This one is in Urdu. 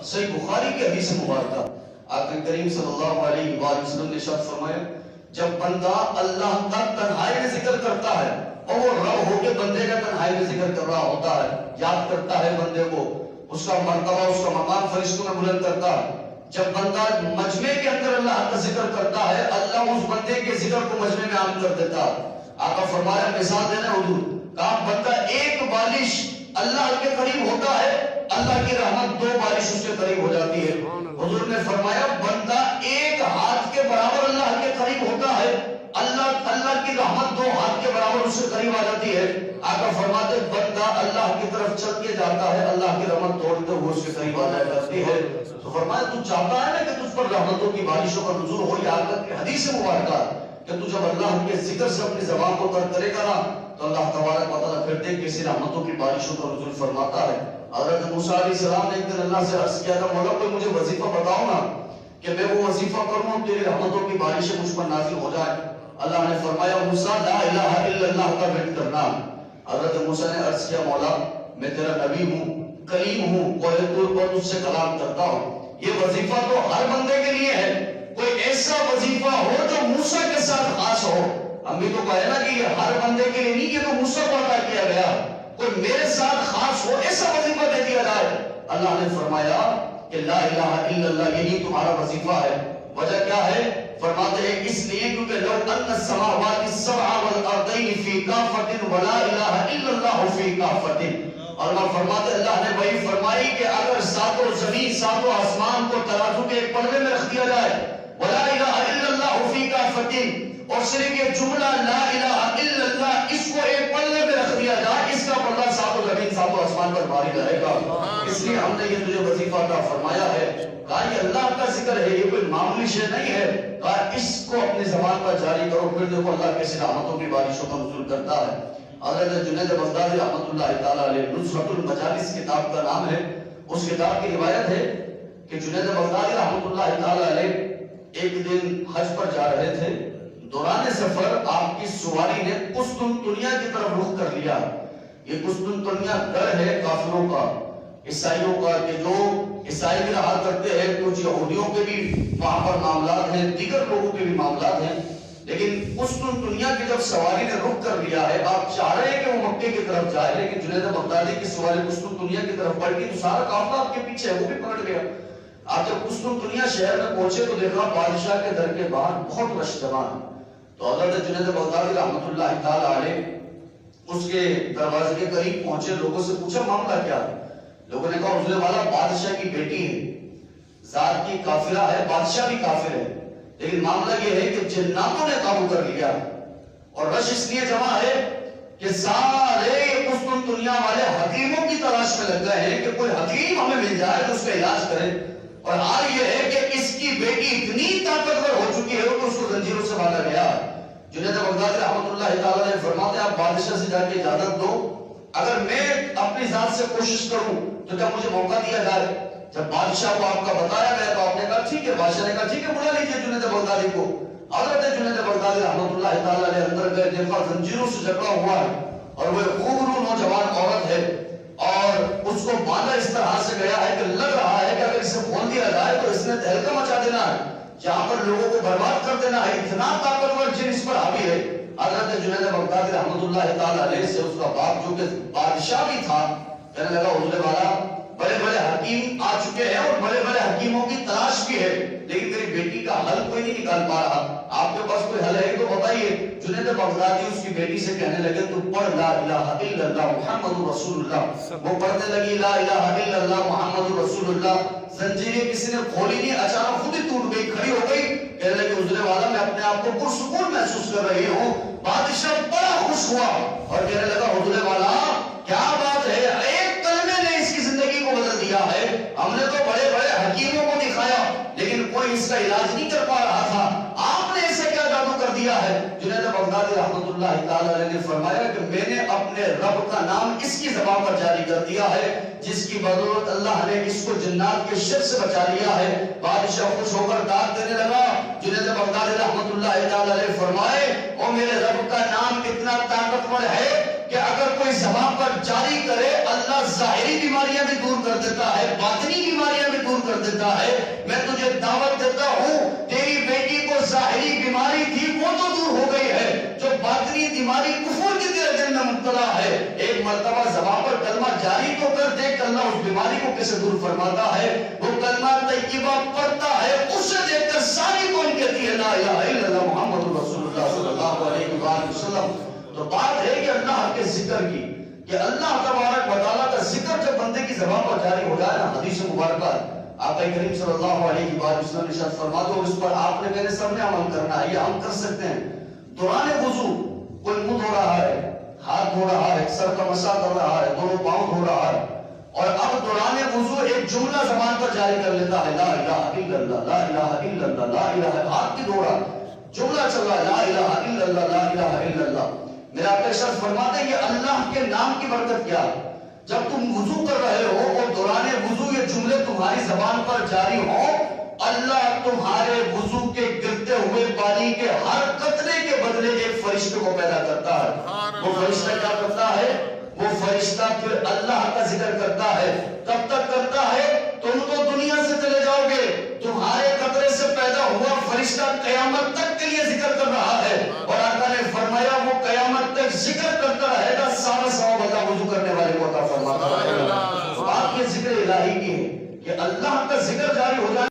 صحیح بخاری کی حدیث مبارکہ آقا کریم صلی اللہ علیہ وآلہ وسلم نے ارشاد فرمایا جب بندہ اللہ کا تنہائی میں ذکر کرتا ہے اور وہ رب ہو کے بندے کا تنہائی میں ذکر کر رہا ہوتا ہے، یاد کرتا ہے بندے کو، اس کا مرتبہ اس کا مقام فرشتوں میں بلند کرتا ہے. جب بندہ مجمع کے اندر اللہ کا ذکر کرتا ہے اللہ اس بندے کے ذکر کو مجمع میں عام کر دیتا ہے. آقا فرمایا مثال دینا حضور کہا بندہ ایک بالش اللہ کے قریب ہوتا ہے اللہ کی رحمت 2 بالش اس کے قریب ہو جاتی ہے. حضور نے فرمایا بندہ ایک ہاتھ کے برابر اللہ کے قریب ہوتا ہے اللہ کی رحمت 2 ہاتھ کے برابر اس کے قریب آ جاتی ہے. آقا فرماتے بندہ اللہ کی طرف چل کے جاتا ہے اللہ کی رحمت توڑتے ہوئے اس کے قریب آ جاتی ہے. تو فرمایا تو چاہتا ہے نا کہ تجھ پر رحمتوں کی بارشوں کا نزول ہو. یہ آقا کی حدیث مبارکہ کہ تو جب اللہ کے ذکر سے اپنی زبان کو ترک کرے گا نا تو اللہ تبارک و تعالیٰ پھر دیکھ کسی رحمتوں کی بارشوں کا نزول فرماتا ہے. حضرت موسیٰ علیہ السلام نے ایک دن اللہ سے عرض کیا تھا مولا کوئی مجھے وظیفہ بتاؤ نا کہ میں وہ وظیفہ کروں تیری رحمتوں کی بارشیں مجھ پر نازل ہو جائیں. اللہ نے فرمایا موسیٰ لا الہ الا اللہ کا ورد کرنا. حضرت موسیٰ نے عرض کیا مولا میں تیرا نبی ہوں کلیم ہوں کوہ طور پر تجھ سے کلام کرتا ہوں. یہ وظیفہ تو ہر بندے کے لیے ہے. کوئی ایسا وظیفہ ہو جو موسیٰ کے ساتھ خاص ہو. ہم بھی تو کہے نا کہ یہ ہر بندے کے لیے نہیں کہ تو موسیٰ کو عطا کیا گیا. کوئی میرے ساتھ خاص ہو ایسا وظیفہ دے دیا جائے. اللہ نے فرمایا کہ لا الہ الا اللہ یہی تمہارا وظیفہ ہے. وجہ کیا ہے؟ فرماتے ہیں اس لیے کیونکہ لو ان السماوات السبع والارضین فی کافۃ ولا الہ الا اللہ فی کافۃ. اور اللہ فرماتے اللہ نے وہی فرمائی کہ اگر ساتوں زمین ساتوں آسمان کو ترازو کے ایک پلڑے میں رکھ دیا جائے ولا الہ الا اللہ فی کافۃ اور صرف یہ جملہ لا الہ الا اللہ اس کو ایک پلڑے میں رکھ دیا جائے اس کا پلڑا ساتوں زمین ساتوں آسمان پر بھاری رہے گا. اس لیے ہم نے یہ تجھے وظیفہ عطا فرمایا ہے. کہا یہ اللہ کا ذکر ہے یہ کوئی معمولی شے نہیں ہے. کہا اس کو اپنی زبان پر جاری کرو پھر دیکھو اللہ کیسی رحمتوں کی بارشوں کا نزول کرتا ہے. حضرت جنید بغدادی رحمۃ اللہ تعالی علیہ نصرۃ المجالس کتاب کا نام ہے. اس کتاب کی روایت ہے کہ جنید بغدادی رحمۃ اللہ تعالی علیہ ایک دن حج پر جا رہے تھے. دوران سفر آپ کی سواری نے قسطنطنیہ کی طرف رخ کر لیا. یہ قسطنطنیہ گڑھ ہے کافروں کا عیسائیوں کا کہ جو عیسائی بھی رہا کرتے ہیں کچھ یہودیوں کے بھی وہاں پر معاملات ہیں دیگر لوگوں کے بھی معاملات ہیں. لیکن قسطنطنیہ کی جب سواری نے رخ کر لیا ہے آپ چاہ رہے ہیں کہ وہ مکے کی طرف جائے لیکن جنید بغدادی کی سواری قسطنطنیہ کی طرف پڑ گئی تو سارا قافلہ آپ کے پیچھے ہے وہ بھی پکڑ گیا. آپ جب قسطنطنیہ شہر میں پہنچے تو دیکھا بادشاہ کے در کے باہر بہت رش جمع ہے. تو حضرت جنید بغدادی رحمۃ اللہ تعالی علیہ اس کے دروازے کے قریب پہنچے لوگوں سے پوچھا معاملہ کیا ہے. لوگوں نے کہا حضور والا بادشاہ کی بیٹی ہے ذات کی کافرہ ہے بادشاہ بھی کافر ہے لیکن معاملہ یہ ہے کہ جناتوں نے قابو کر لیا اور رش اس لیے جمع ہے کہ سارے قسطنطنیہ والے حکیموں کی تلاش میں لگ گئے ہیں کہ کوئی حکیم ہمیں مل جائے تو اس کا علاج کرے. اور حال یہ ہے کہ اس کی بیٹی اتنی طاقتور ہو چکی ہے کہ اس کو زنجیروں سے باندھا گیا. جنید بغدادی رحمۃ اللہ تعالی علیہ فرماتے آپ بادشاہ سے جا کے اجازت دو اگر میں اپنی ذات سے کوشش کروں تو کیا مجھے موقع دیا جائے. جب بادشاہ کو آپ کا بتایا گیا تو آپ نے کہا ٹھیک ہے. بادشاہ نے کہا ٹھیک ہے بلا لیجیے جنید بغدادی کو. حضرت جنید بغدادی رحمۃ اللہ تعالی علیہ اندر گئے دیکھا زنجیروں سے جکڑا ہوا ہے اور وہ خوبرو نوجوان عورت ہے اور اس کو باندھا اس طرح سے گیا ہے کہ لگ رہا ہے کہ اگر اسے کھول دیا جائے تو اس نے تہلکہ مچا دینا ہے جہاں پر لوگوں کو برباد کر دینا ہے. اتنا طاقتور جن اس پر حاوی ہے. حضرت جنید بغدادی رحمۃ اللہ تعالی علیہ سے اس کا باپ جو کہ بادشاہ بھی تھا کہنے لگا حضور والا بڑے بڑے حکیم آ چکے ہیں اور بڑے بڑے حکیموں کی تلاش بھی ہے لیکن میری بیٹی کا حل کوئی نہیں نکال پا رہا. آپ کے پاس کوئی حل ہے تو بتائیے. جنید بغدادی اس کی بیٹی سے کہنے لگے تو پڑھ لا الہ الا اللہ محمد رسول اللہ. وہ پڑھنے لگی لا الہ الا اللہ محمد رسول اللہ. زنجیریں کسی نے کھولی نہیں اچانک خود ہی ٹوٹ گئی کھڑی ہو گئی. کہنے لگے حضور والا میں اپنے آپ کو پرسکون محسوس کر رہی ہوں. بادشاہ بڑا خوش ہوا اور کہنے لگا حضور والا کیا بات ہے ایک کلمے نے اس کی زندگی کو بدل دیا ہے. ہم نے تو بڑے بڑے حکیموں کو دکھایا لیکن کوئی اس کا علاج نہیں کر پا رہا تھا. آپ نے اسے کیا جادو کر دیا ہے. جنید بغدادی رحمۃ اللہ تعالی علیہ نے فرمایا کہ میں نے اپنے رب کا نام اس کی زبان پر جاری کر دیا ہے جس کی بدولت اللہ نے اس کو جنات کے شر سے بچا لیا ہے. بادشاہ خوش ہو کر داد دینے لگا. جنید بغدادی رحمۃ اللہ تعالی علیہ فرمائے او میرے رب کا نام اتنا طاقتور ہے کہ اگر کوئی زبان پر جاری کرے اللہ ظاہری بیماریاں بھی دور کر دیتا ہے باطنی بیماریاں بھی دور زندہ ہے. میں تجھے دعوت دیتا ہوں، تیری بیٹی کو ظاہری بیماری تھی وہ تو دور ہو گئی ہے، جو باطنی بیماری کفر کی تیرے دل میں مبتلا ہے، ایک مرتبہ زبان پر کلمہ جاری تو کر دیکھ اللہ اس بیماری کو کیسے دور فرماتا ہے. وہ کلمہ طیبہ پڑھتا ہے، اسے دیکھ کر ساری قوم کہتی ہے لا الہ الا اللہ محمد رسول اللہ صلی اللہ علیہ وآلہ وسلم. تو بات ہے کہ اللہ کے ذکر کی، کہ اللہ تبارک و تعالیٰ کا ذکر جب بندے کی زبان پر جاری ہو جائے نا، حدیث مبارکہ آقا کریم صلی اللہ علیہ وآلہ وسلم نے ارشاد فرما دو، اس پر آپ نے میرے سامنے عمل کرنا ہے. یہ ہم کر سکتے ہیں. دوران وضو کوئی منہ دھو رہا ہے، ہاتھ دھو رہا ہے، سر کا مسح کر رہا ہے، دونوں پاؤں دھو رہا ہے، اور اب دوران وضو ایک جملہ زبان پر جاری کر لیتا ہے لا الہ الا اللہ لا الہ الا اللہ لا الہ، ہاتھ کی دھو رہا جملہ چل رہا ہے لا الہ الا اللہ لا الہ الا اللہ. میرا آقا ارشاد فرماتے ہیں یہ اللہ کے نام کی برکت کیا ہے. جب تم وضو کر رہے ہو اور دوران وضو یہ جملے تمہاری زبان پر جاری ہو، اللہ تمہارے وضو کے گرتے ہوئے پانی کے ہر قطرے کے بدلے ایک فرشتے کو پیدا کرتا ہے. وہ فرشتہ کیا کرتا ہے؟ وہ فرشتہ پھر اللہ کا ذکر کرتا ہے. کب تک کرتا ہے؟ تم تو دنیا سے چلے جاؤ گے، تمہارے قطرے سے پیدا ہوا فرشتہ قیامت تک کے لیے ذکر کر رہا ہے. اور آقا نے فرمایا وہ قیامت تک ذکر کرتا رہے گا، سارا ثواب اللہ وضو کرنے والے کو عطا فرماتا ہے. بات یہ ذکر الہی کی ہے کہ اللہ کا ذکر جاری ہو جائے.